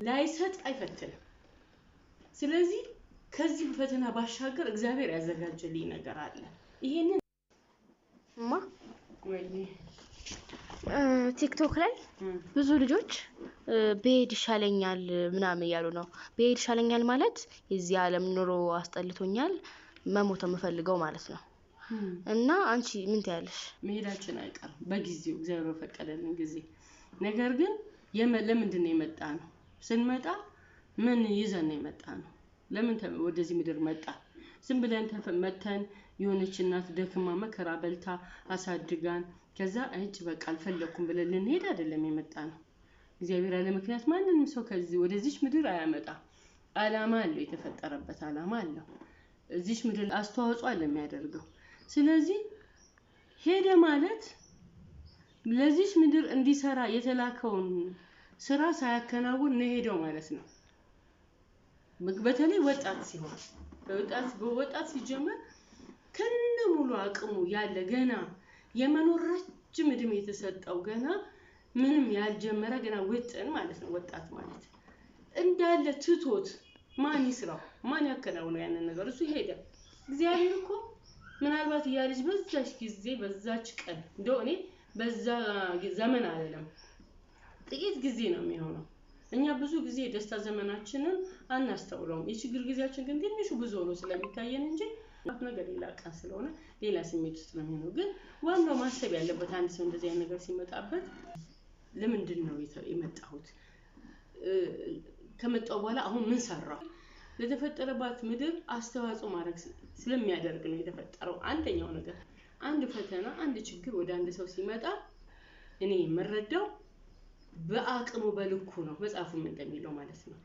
ላይሰጥ አይፈትንም ስለዚህ ከዚህ ፈተና ባሻገር እግዚአብሔር ያዘጋጀልኝ ነገር አለ ይሄንን ወይኔ ቲክቶክ ላይ ብዙ ልጆች በሄድ ይሻለኛል ምናምን ያሉ ነው በሄድ ይሻለኛል ማለት የዚህ ዓለም ኑሮ አስጠልቶኛል መሞት የምፈልገው ማለት ነው እና አንቺ ምን ትያለሽ መሄዳችን አይቀርም በጊዜው እግዚአብሔር ፈቀደልን ጊዜ ነገር ግን ለምንድን ነው የመጣ ነው ስንመጣ ምን ይዘን ነው የመጣ ነው ለምን ወደዚህ ምድር መጣ ዝም ብለን ተመተን የሆነች እናት ደክማ መከራ በልታ አሳድጋን ከዛ እጭ በቃ አልፈለኩም ብለን ልንሄድ አይደለም የመጣ ነው እግዚአብሔር ያለ ምክንያት ማንንም ሰው ከዚህ ወደዚህ ምድር አያመጣ ዓላማ አለው የተፈጠረበት ዓላማ አለው እዚህ ምድር አስተዋጽኦ አለ የሚያደርገው ስለዚህ ሄደ ማለት ለዚህ ምድር እንዲሰራ የተላከውን ስራ ሳያከናውን ነው ሄደው ማለት ነው በተለይ ወጣት ሲሆን በወጣት ሲጀመር ከነ ሙሉ አቅሙ ያለ ገና የመኖር ረጅም እድሜ የተሰጠው ገና ምንም ያልጀመረ ገና ወጥን ማለት ነው ወጣት ማለት እንዳለ ትቶት ማን ይስራው ማን ያከናውነው ያንን ነገር እሱ ሄደ እግዚአብሔር እኮ ምናልባት ያልጅ በዛች ጊዜ በዛች ቀን እንደው እኔ በዛ ዘመን አይደለም ጥቂት ጊዜ ነው የሚሆነው እኛ ብዙ ጊዜ ደስታ ዘመናችንን አናስተውለውም የችግር ጊዜያችን ግን ትንሹ ብዙ ሆኖ ስለሚታየን እንጂ ነገር ይላቃ ስለሆነ ሌላ ስሜት ውስጥ ነው የሚሆነው ግን ዋናው ማሰብ ያለበት አንድ ሰው እንደዚህ አይነት ነገር ሲመጣበት ለምንድን ነው የመጣሁት ከመጣው በኋላ አሁን ምን ሰራው ለተፈጠረባት ምድር አስተዋጽኦ ማድረግ ስለሚያደርግ ነው የተፈጠረው አንደኛው ነገር አንድ ፈተና አንድ ችግር ወደ አንድ ሰው ሲመጣ እኔ መረዳው በአቅሙ በልኩ ነው መጻፉም እንደሚለው ማለት ነው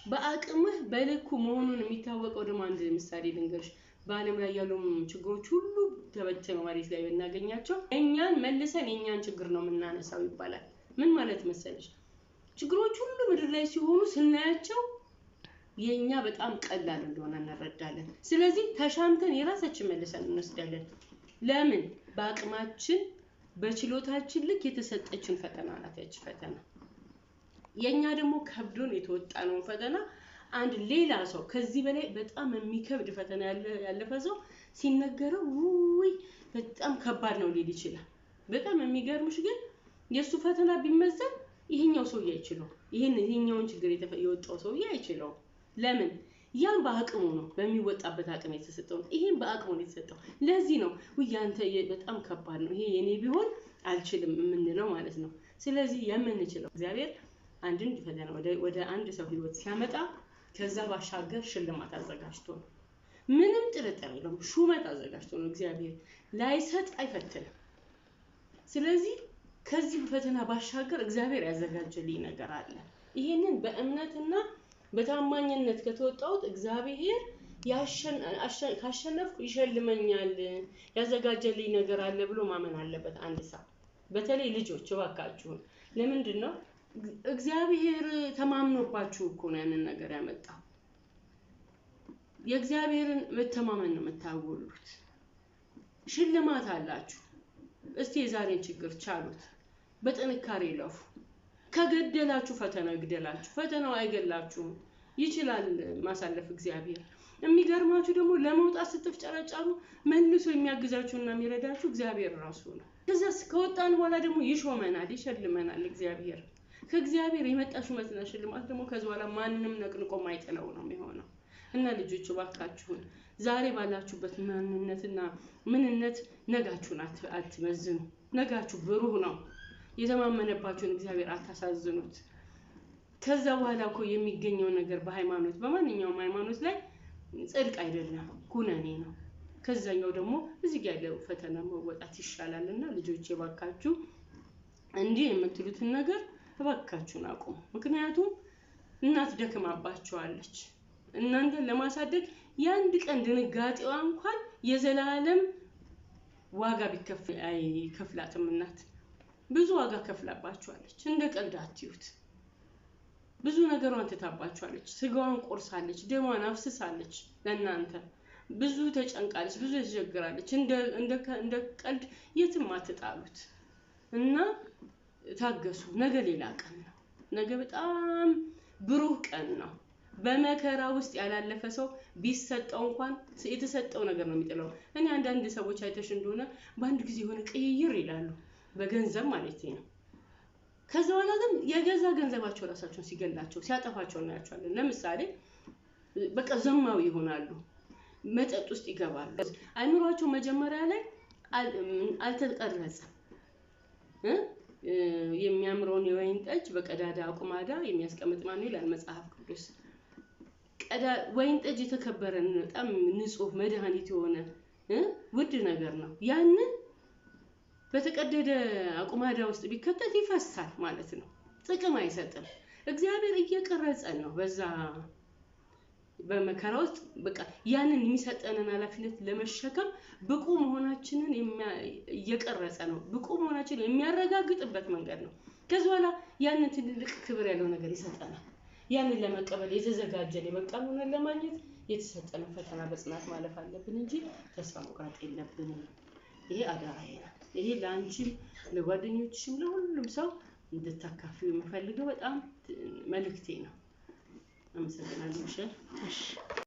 በአቅምህ በልኩ መሆኑን የሚታወቀው ደግሞ አንድ ምሳሌ ልንገርሽ በአለም ላይ ያሉ ችግሮች ሁሉ ተበተኑ ማለት ላይ እናገኛቸው እኛን መልሰን የኛን ችግር ነው የምናነሳው ይባላል ምን ማለት መሰለሽ ችግሮች ሁሉ ምድር ላይ ሲሆኑ ስናያቸው የኛ በጣም ቀላል እንደሆነ እንረዳለን ስለዚህ ተሻምተን የራሳችን መልሰን እንወስዳለን ለምን በአቅማችን በችሎታችን ልክ የተሰጠችን ፈተና ናት ያቺ ፈተና የኛ ደግሞ ከብዶን የተወጣነው ፈተና አንድ ሌላ ሰው ከዚህ በላይ በጣም የሚከብድ ፈተና ያለፈ ሰው ሲነገረው ውይ በጣም ከባድ ነው ሊል ይችላል በጣም የሚገርምሽ ግን የሱ ፈተና ቢመዘን ይሄኛው ሰው ያይችለው ይሄኛውን ችግር የወጣው ሰው ያይችለው ለምን ያን በአቅሙ ነው በሚወጣበት አቅም የተሰጠው ይሄን በአቅሙ ነው የተሰጠው ለዚህ ነው ያንተ በጣም ከባድ ነው ይሄ የኔ ቢሆን አልችልም የምንለው ማለት ነው ስለዚህ የምንችለው እግዚአብሔር አንድን ፈተና ወደ አንድ ሰው ህይወት ሲያመጣ ከዛ ባሻገር ሽልማት አዘጋጅቶ ነው ምንም ጥርጥር የለውም ሹመት አዘጋጅቶ ነው እግዚአብሔር ላይሰጥ አይፈትንም ስለዚህ ከዚህ ፈተና ባሻገር እግዚአብሔር ያዘጋጀልኝ ነገር አለ ይሄንን በእምነትና በታማኝነት ከተወጣው እግዚአብሔር ካሸነፍኩ ይሸልመኛል ያዘጋጀልኝ ነገር አለ ብሎ ማመን አለበት አንድ ሰው በተለይ ልጆች እባካችሁ ለምንድነው እግዚአብሔር ተማምኖባችሁ እኮ ነው ያንን ነገር ያመጣው የእግዚአብሔርን መተማመን ነው መታወሉት ሽልማት አላችሁ እስቲ የዛሬን ችግር ቻሉት በጥንካሬ ለፉ ከገደላችሁ ፈተና ይገደላችሁ ፈተናው አይገላችሁ ይችላል ማሳለፍ እግዚአብሔር የሚገርማችሁ ደግሞ ለመውጣት ስትፍጨረጨሩ መልሶ የሚያግዛችሁና የሚረዳችሁ እግዚአብሔር ራሱ ነው ከዛስ ከወጣን በኋላ ደግሞ ይሾመናል ይሸልመናል እግዚአብሔር ከእግዚአብሔር የመጣሽ መስና ሽልማት ደግሞ ከዚህ በኋላ ማንንም ነቅንቆ ማይጠለው ነው የሚሆነው እና ልጆች ባካችሁን ዛሬ ባላችሁበት ማንነትና ምንነት ነጋችሁን አትመዝኑ ነጋችሁ ብሩህ ነው የተማመነባችሁን እግዚአብሔር አታሳዝኑት ከዛ በኋላ እኮ የሚገኘው ነገር በሃይማኖት በማንኛውም ሃይማኖት ላይ ጽድቅ አይደለም ኩነኔ ነው ከዛኛው ደግሞ እዚህ ጋር ያለው ፈተና መወጣት ይሻላልና ልጆች ባካችሁ እንዲህ የምትሉትን ነገር ባካችሁን አቁሙ ምክንያቱም እናት ደክማባችኋለች እናንተ ለማሳደግ ያንድ ቀን ድንጋጤዋ እንኳን የዘላለም ዋጋ ቢከፍል አይከፍላትም እናት ብዙ ዋጋ ከፍላባችኋለች እንደ ቀልድ አትዩት ብዙ ነገሯን ተታባችኋለች ስጋዋን ቆርሳለች ደሟን አፍስሳለች ለእናንተ ብዙ ተጨንቃለች ብዙ ተጀግራለች እንደ ቀልድ የትም አትጣሉት እና ታገሱ ነገ ሌላ ቀን ነው ነገ በጣም ብሩ ቀን ነው። በመከራ ውስጥ ያላለፈ ሰው ቢሰጠው እንኳን የተሰጠው ነገር ነው የሚጥለው። እኔ አንዳንድ ሰዎች አይተሽ እንደሆነ በአንድ ጊዜ የሆነ ቅይይር ይላሉ በገንዘብ ማለት ነው። ከዛ በኋላ ግን የገዛ ገንዘባቸው ራሳቸውን ሲገላቸው ሲያጠፋቸው እናያቸዋለን። ለምሳሌ በቃ ዘማዊ ይሆናሉ፣ መጠጥ ውስጥ ይገባሉ። አይምሯቸው መጀመሪያ ላይ አልተቀረጸም። የሚያምረውን የወይን ጠጅ በቀዳዳ አቁማዳ የሚያስቀምጥ ማን ነው ይላል መጽሐፍ ቅዱስ። ወይን ጠጅ የተከበረ በጣም ንጹህ መድኃኒት የሆነ ውድ ነገር ነው። ያንን በተቀደደ አቁማዳ ውስጥ ቢከተት ይፈሳል ማለት ነው፣ ጥቅም አይሰጥም። እግዚአብሔር እየቀረጸን ነው በዛ በመከራ ውስጥ በቃ ያንን የሚሰጠንን ኃላፊነት ለመሸከም ብቁ መሆናችንን እየቀረጸ ነው። ብቁ መሆናችንን የሚያረጋግጥበት መንገድ ነው። ከዛ በኋላ ያንን ትልቅ ክብር ያለው ነገር ይሰጠናል። ያንን ለመቀበል የተዘጋጀን የበቃን ሆነን ለማግኘት የተሰጠንን ፈተና በጽናት ማለፍ አለብን እንጂ ተስፋ መቁረጥ የለብንም። ይሄ አደራዬ ነው። ይሄ ለአንቺም ለጓደኞችሽም ለሁሉም ሰው እንድታካፊው የምፈልገው በጣም መልእክቴ ነው። አመሰግናለሁ። እሺ